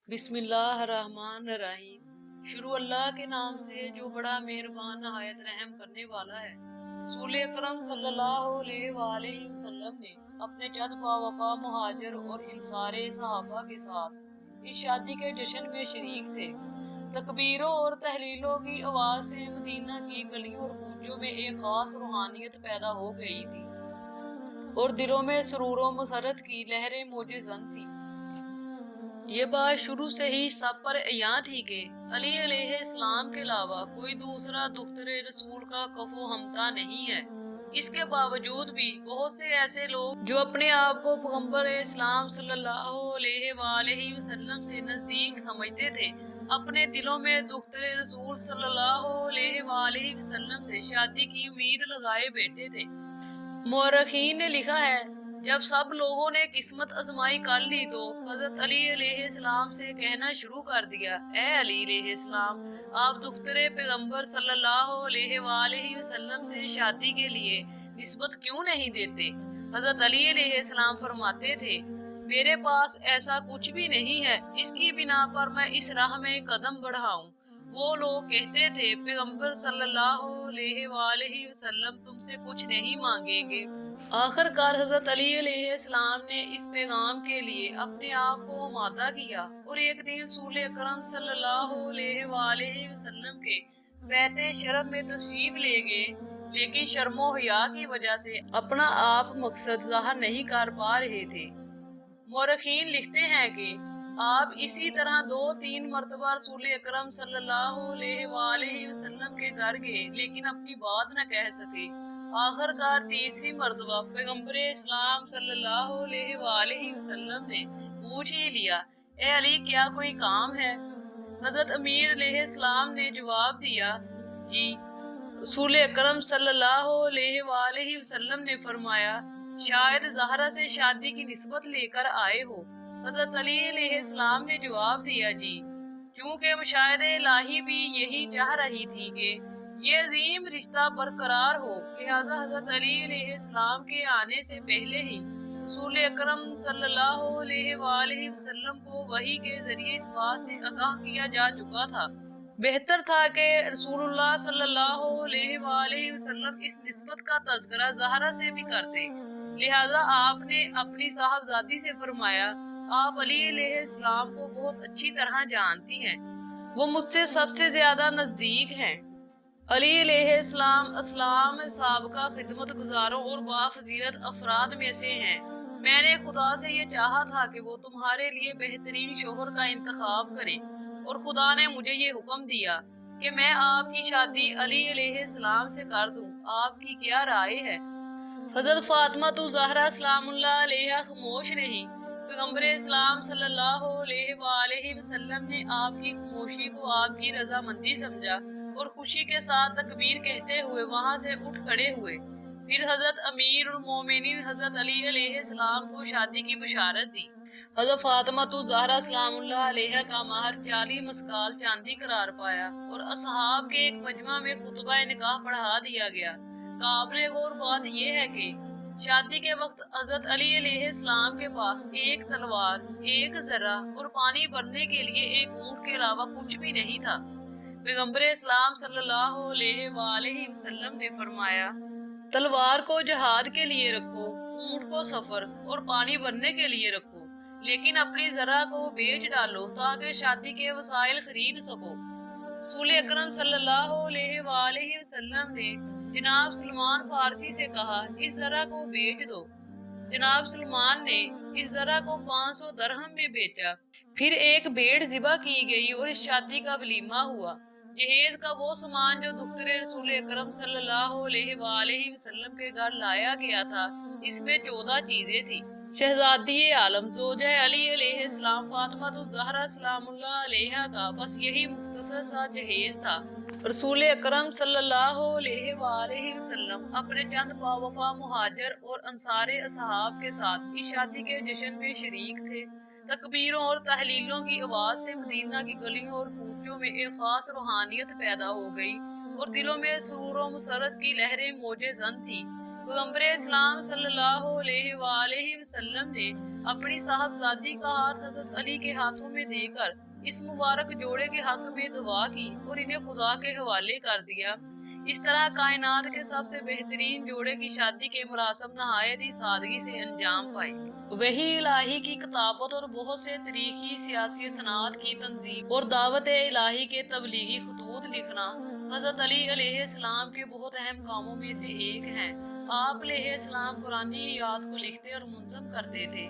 बिस्मिल्लाहिर्रहमानिर्रहीम। शुरू अल्लाह के नाम से जो बड़ा मेहरबान नहायत रहम करने वाला है। रसूल अकरम सल्लल्लाहु अलैहि वसल्लम ने अपने चंद बावफा मुहाजिर और इंसारे सहाबा के साथ इस शादी के जश्न में शरीक थे। तकबीरों और तहलीलों की आवाज से मदीना की गलियों और कूचों में एक खास रूहानियत पैदा हो गई थी और दिलों में सुरूर और मसरत की लहरें मौजे जन थी। ये बात शुरू से ही सब पर अयां थी कि अली अलैहिस्सलाम के अलावा कोई दूसरा दुख्तरे रसूल का कफो हमता नहीं है। इसके बावजूद भी बहुत से ऐसे लोग जो अपने आप को पैगंबर इस्लाम सल्लल्लाहु अलैहि वसल्लम से नजदीक समझते थे, अपने दिलों में दुख्तरे रसूल सल्लल्लाहु अलैहि वसल्लम से शादी की उम्मीद लगाए बैठे थे। मौरखीन ने लिखा है, जब सब लोगों ने किस्मत आजमाई कर ली तो हजरत अली अलैहिस्सलाम से कहना शुरू कर दिया, ए अली अलैहिस्सलाम, आप दुख्तरे पैगंबर सल्लल्लाहु अलैहि वसल्लम से शादी के लिए निस्बत क्यों नहीं देते। हजरत अली अलैहिस्सलाम फरमाते थे, मेरे पास ऐसा कुछ भी नहीं है, इसकी बिना पर मैं इस राह में कदम बढ़ाऊं। वो लोग कहते थे, पैगंबर सल्लल्लाहु अलैहि वसल्लम तुमसे कुछ नहीं मांगेंगे। आखिरकार हजरत अली अलैहिस्सलाम ने इस पैगाम के लिए अपने आप को आमादा किया और एक दिन रसूल अकरम सल्लल्लाहु अलैहि वसल्लम के बैते शरफ में तशरीफ ले गए, लेकिन शर्मो हया की वजह से अपना आप मकसद जाहिर नहीं कर पा रहे थे। मौरखीन लिखते हैं कि आप इसी तरह 2-3 मरतबा रसूल अकरम सल्लल्लाहु अलैहि वसल्लम के घर गए, लेकिन अपनी बात न कह सके। आखिरकार तीसरी मरतबा पैगंबर इस्लाम सल्लल्लाहु अलैहि वसल्लम ने पूछ ही लिया, ए अली, क्या कोई काम है। हजरत अमीर अलैहिस्सलाम ने जवाब दिया, जी। रसूल अकरम सल्लल्लाहु अलैहि वसल्लम ने फरमाया, शायद ज़हरा से शादी की निस्बत लेकर आए हो। हजरत अली अलैहिस्सलाम ने जवाब दिया, जी। चूंकि मुशाहिद इलाही भी यही चाह रही थी कि ये अजीम रिश्ता बरकरार हो, लिहाजा हजरत अली अलैहिस्सलाम के आने से पहले ही रसूल अकरम सल्लल्लाहु अलैहि वसल्लम को वही के जरिए इस बात से आगाह किया जा चुका था। बेहतर था कि रसूलुल्लाह सल्लल्लाहु अलैहि वसल्लम इस निस्बत का तज़किरा ज़हरा से भी करते। लिहाजा आपने अपनी साहबजादी से फरमाया, आप अली अलैहिस्सलाम को बहुत अच्छी तरह जानती हैं, वो मुझसे सबसे ज्यादा नजदीक हैं। अली अलैहिस्सलाम अस्लाम साबका खिदमत गुजारों और बाफजीलत अफराद में से हैं। मैंने खुदा से ये चाहा था कि वो तुम्हारे लिए बेहतरीन शोहर का इंतखाब करें, और खुदा ने मुझे ये हुक्म दिया कि मैं आपकी शादी अली अलैहिस्सलाम से कर दूं। आपकी क्या राय है। हजरत फातिमा तो ज़हरा सलामुल्लाह अलैहा खामोश रही। पैगंबर इस्लाम सल्लल्लाहु अलैहि वसल्लम ने आपकी खामोशी को आपकी रजामंदी समझा और खुशी के साथ तकबीर कहते हुए वहां से उठ खड़े हुए। फिर हजरत अमीर उल मोमिनीन हजरत अली अलैहिस्सलाम को शादी की बशारत दी। हजरत फातिमा तो ज़हरा सलामुल्लाह अलैहा का महर 40 मस्काल चांदी करार पाया और असहाब के एक मजमा में खुतबा निकाह पढ़ा दिया गया। काबिल गौर बात यह है कि शादी के वक्त हजरत अली अलैहिस्सलाम के पास एक तलवार, एक जरा और पानी भरने के लिए एक ऊंट के अलावा कुछ भी नहीं था। पैगंबर इस्लाम सल्लल्लाहु अलैहि वसल्लम ने फरमाया, तलवार को जहाद के लिए रखो, ऊंट को सफर और पानी भरने के लिए रखो, लेकिन अपनी जरा को बेच डालो ताकि शादी के वसाइल खरीद सको। रसूल अकरम सल्लल्लाहु अलैहि वसल्लम ने जनाब सलमान फारसी से कहा, इस जरा को बेच दो। जनाब सलमान ने इस जरा को 500 दरहम में बेचा। फिर एक भेड़ ज़िबा की गई और इस शादी का वलीमा हुआ। जहेज का वो सामान जो दुख्तरे रसूल अकरम सल्लल्लाहु अलैहि वसल्लम के घर लाया गया था, इसमें 14 चीजें थी। शहजादी आलम जोजा अली अलैहिस्सलाम फातिमा तो ज़हरा सलामुल्लाह अलैहा का बस यही मुख्तसर सा जहेज था। रसूल अकरम सल्लल्लाहु अलैहि वसल्लम अपने चंद बावफा मुहाजिर और अंसारे असहाब के साथ इस शादी के जश्न में शरीक थे। तकबीरों और तहलीलों की आवाज से मदीना की गलियों और कूचों में एक खास रूहानियत पैदा हो गई और दिलों में सुरूर और मुसरत की लहरें मौजे जन थी। पैगंबर इस्लाम सल्लल्लाहु अलैहि वसल्लम ने अपनी साहबजादी का हाथ हजरत अली के हाथों में देकर इस मुबारक जोड़े के हक में दुआ की और इन्हें खुदा के हवाले कर दिया। इस तरह कायनात के सबसे बेहतरीन जोड़े की शादी के मरासम नहायत ही सादगी से अंजाम पाए। वही इलाही की किताबत और बहुत से तरीकी सियासी सनात की तंजीम और दावत इलाही के तबलीगी खतूत लिखना हजरत अली अलैहिस्सलाम के बहुत अहम कामों में से एक है। आप अलैहिस्सलाम कुरानी याद को लिखते और मुनज़्ज़म करते थे,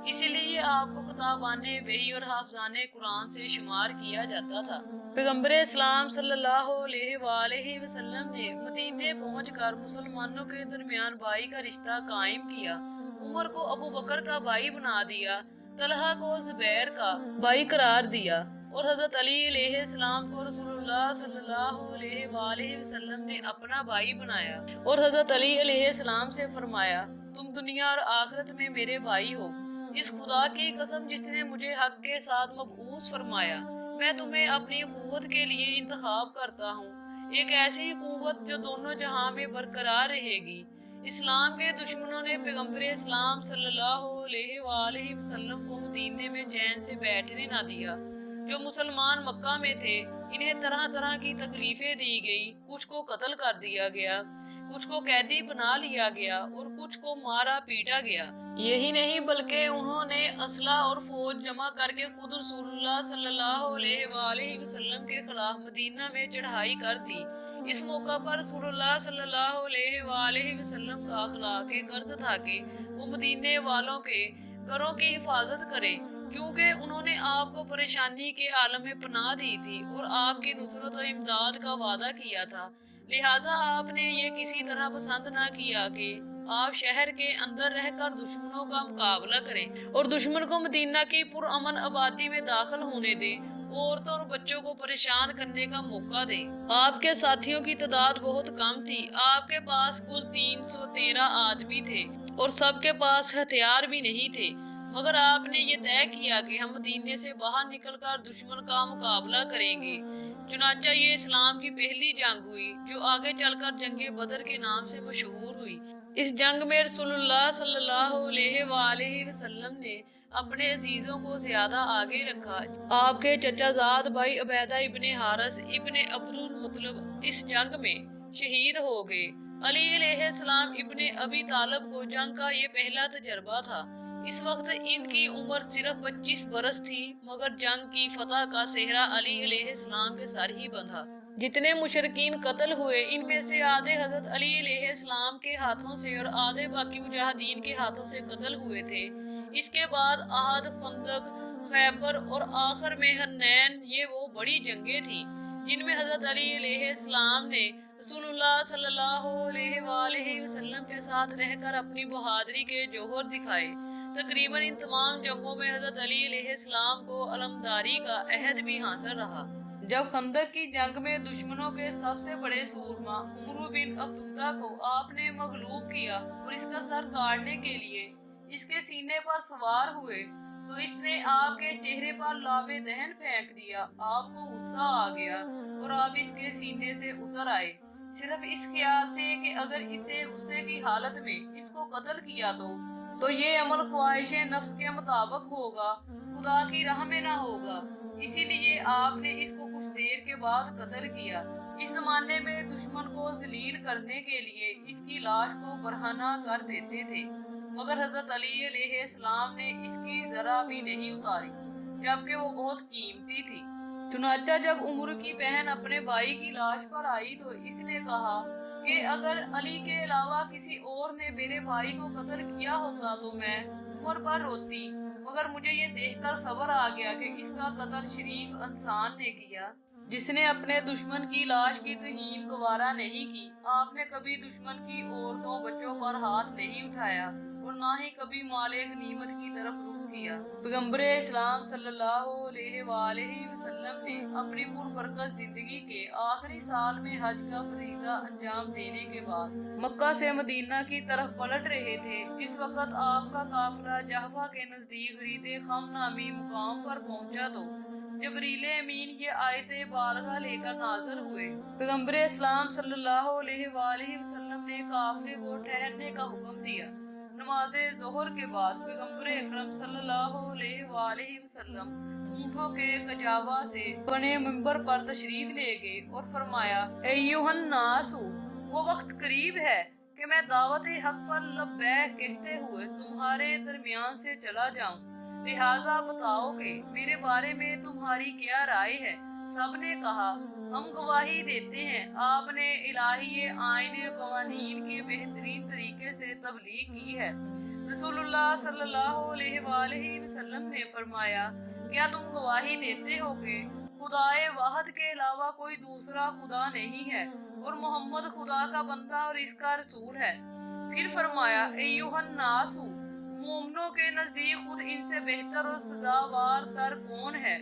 इसीलिए आपको किताबाने वही और हाफजाने कुरान से शुमार किया जाता था। पैगंबर इस्लाम सल्लल्लाहु अलैहि वसल्लम ने मदीने पहुंचकर मुसलमानों के दरमियान भाई का रिश्ता कायम किया। उमर को अबू बकर का भाई बना दिया, तलहा को जुबैर का भाई करार दिया और हजरत अली अलैहिस्सलाम को रसूलुल्लाह सल्लल्लाहु अलैहि वसल्लम ने अपना भाई बनाया और हजरत अली अलैहिस्सलाम से फरमाया, तुम दुनिया और आखिरत में मेरे भाई हो। इस खुदा की कसम जिसने मुझे हक के साथ मबऊस फरमाया, मैं तुम्हें अपनी कुव्वत के लिए इंतखाब करता हूँ, एक ऐसी कुव्वत जो दोनों जहां में बरकरार रहेगी। इस्लाम के दुश्मनों ने पैगंबर इस्लाम सल्लल्लाहु अलैहि वसल्लम को मदीने में चैन से बैठने न दिया। जो मुसलमान मक्का में थे, इन्हें तरह तरह की तकलीफें दी गई। कुछ को कत्ल कर दिया गया, कुछ को कैदी बना लिया गया और कुछ को मारा पीटा गया। यही नहीं बल्कि उन्होंने असला और फौज जमा करके खुद रसूलुल्लाह सल्लल्लाहु अलैहि वसल्लम के खिलाफ मदीना में चढ़ाई कर दी। इस मौका पर रसूलुल्लाह सल्लल्लाहु अलैहि वसल्लम का अखलाक कर्ज था कि वो मदीने वालों के घरों की हिफाजत करे, क्योंकि उन्होंने आपको परेशानी के आलम में पनाह दी थी और आपकी नुसरत और इमदाद का वादा किया था। लिहाजा आपने ये किसी तरह पसंद न किया कि आप शहर के अंदर रहकर दुश्मनों का मुकाबला करें और दुश्मन को मदीना की पुरअमन आबादी में दाखिल होने दें, औरतों और बच्चों को परेशान करने का मौका दें। आपके साथियों की तादाद बहुत कम थी। आपके पास कुल 313 आदमी थे और सबके पास हथियार भी नहीं थे, मगर आपने ये तय किया कि हम मदीने से बाहर निकलकर दुश्मन का मुकाबला करेंगे। चुनाचा ये इस्लाम की पहली जंग हुई, जो आगे चलकर जंगे बदर के नाम से मशहूर हुई। इस जंग में रसूलुल्लाह सल्लल्लाहु अलैहि वसल्लम ने अपने अजीजों को ज्यादा आगे रखा। आपके चचाजाद भाई उबैदा इब्ने हारिस इब्ने अब्दुल मुत्तलिब इस जंग में शहीद हो गए। अली अलैहिस्सलाम इब्ने अबी तालिब को जंग का ये पहला तजर्बा था। इस वक्त इनकी उम्र सिर्फ 25 बरस थी, मगर जंग की फतह का सेहरा अली अलैहिस्सलाम के सर ही बंधा। जितने मुशरिकीन कत्ल हुए, इनमें से आधे हजरत अली अलैहिस्सलाम के हाथों से और आधे बाकी मुजाहिदीन के हाथों से कत्ल हुए थे। इसके बाद अहद, खंदक, खैबर और आखिर में हनैन, ये वो बड़ी जंगें थी जिनमें हजरत अली अलैहिस्सलाम ने रसूलुल्लाह सल्लल्लाहु अलैहि वसल्लम के साथ रहकर अपनी बहादुरी के जौहर दिखाए। तकरीबन इन तमाम जंगों में हजरत अली अलैहिस्सलाम को अलमदारी का अहद भी हासिल रहा। जब खंदक की जंग में दुश्मनों के सबसे बड़े सूरमा उमर बिन अब्दुल्ला को आपने मगलूब किया और इसका सर काटने के लिए इसके सीने पर सवार हुए, तो इसने आपके चेहरे पर लावे दहन फेंक दिया। आपको गुस्सा आ गया और आप इसके सीने से उतर आए, सिर्फ इस ख्याल से कि अगर इसे गुस्से की हालत में इसको कत्ल किया तो ये अमल ख्वाहिश नफ्स के मुताबिक होगा, खुदा की राह में ना होगा। इसीलिए आपने इसको कुछ देर के बाद कत्ल किया। इस जमाने में दुश्मन को जलील करने के लिए इसकी लाश को बरहना कर देते थे, मगर हजरत अली अलैहिस्सलाम ने इसकी जरा भी नहीं उतारी, जबकि वो बहुत कीमती थी। चुनाचा जब उमर की बहन अपने भाई की लाश पर आई तो इसने कहा कि अगर अली के अलावा किसी और ने मेरे भाई को कत्ल किया होता तो मैं उमर पर रोती, मगर मुझे ये देखकर सब्र आ गया कि इसका कत्ल शरीफ इंसान ने किया, जिसने अपने दुश्मन की लाश की तहीन गवारा नहीं की। आपने कभी दुश्मन की औरतों बच्चों पर हाथ नहीं उठाया और ना ही कभी माले गनीमत की तरफ रुख किया। दिया। पैगंबर इस्लाम सल्लल्लाहु अलैहि वसल्लम ने अपनी पुरबरकत जिंदगी के आखिरी साल में हज का फरीजा अंजाम देने के बाद मक्का से मदीना की तरफ पलट रहे थे। जिस वक्त आपका काफिला जहफा के नजदीक रीदे खम नामी मुकाम पर पहुंचा तो जबरीले अमीन ये आयते बारगा लेकर नाज़िल हुए। पैगंबर इस्लाम सल्लल्लाहु अलैहि वसल्लम ने काफिले को ठहरने का हुक्म दिया। नमाज़े ज़ोहर के बाद पैगंबर अकरम सल्लल्लाहु अलैहि वसल्लम ऊँटों के कजावा से बने मिंबर पर तशरीफ ले गए और फरमाया, अय्युहन नासु, वो वक्त करीब है कि मैं दावत हक पर लब्बैक कहते हुए तुम्हारे दरमियान से चला जाऊं। लिहाजा बताओ कि मेरे बारे में तुम्हारी क्या राय है। सबने कहा, हम गवाही देते हैं आपने इलाही आईन कवानीन के बेहतरीन तरीके से तबलीग की है। रसूलुल्लाह सल्लल्लाहु अलैहि वसल्लम ने फरमाया, क्या तुम गवाही देते हो कि खुदाए वाहद के अलावा कोई दूसरा खुदा नहीं है और मोहम्मद खुदा का बंदा और इसका रसूल है। फिर फरमाया, अय्युहन नासु, मोमनों के नजदीक खुद इनसे बेहतर और सजावार तर कौन है?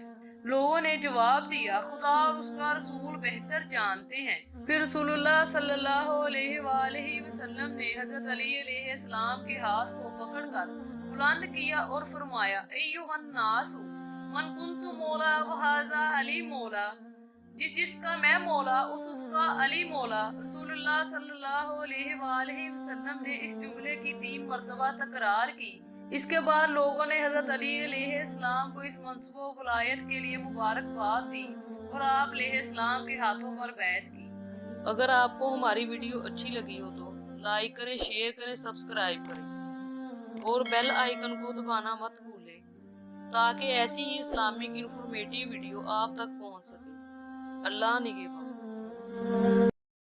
लोगों ने जवाब दिया, खुदा और उसका रसूल बेहतर जानते हैं। फिर रसूलुल्लाह सल्लल्लाहु अलैहि वसल्लम ने हजरत अली अलैहिस्सलाम के हाथ को पकड़कर बुलंद किया और फरमाया, अय्युहन नासु मन कुन्तु मौला व हाज़ा अली मौला, जिसका मैं मौला उसका अली मौला। रसूलुल्लाह सल्लल्लाहु अलैहि वसल्लम ने इस जुमले की 3 मरतबा तकरार की। इसके बाद लोगों ने हजरत अली अलैहिस्सलाम को इस मंसूब वलायत के लिए मुबारकबाद दी और आप अलैहिस्सलाम के हाथों पर बैत की। अगर आपको हमारी वीडियो अच्छी लगी हो तो लाइक करें, शेयर करें, सब्सक्राइब करें और बेल आइकन को दबाना मत भूलें ताकि ऐसी ही इस्लामिक इंफॉर्मेटिव वीडियो आप तक पहुंच सके। अल्लाह निगहबान।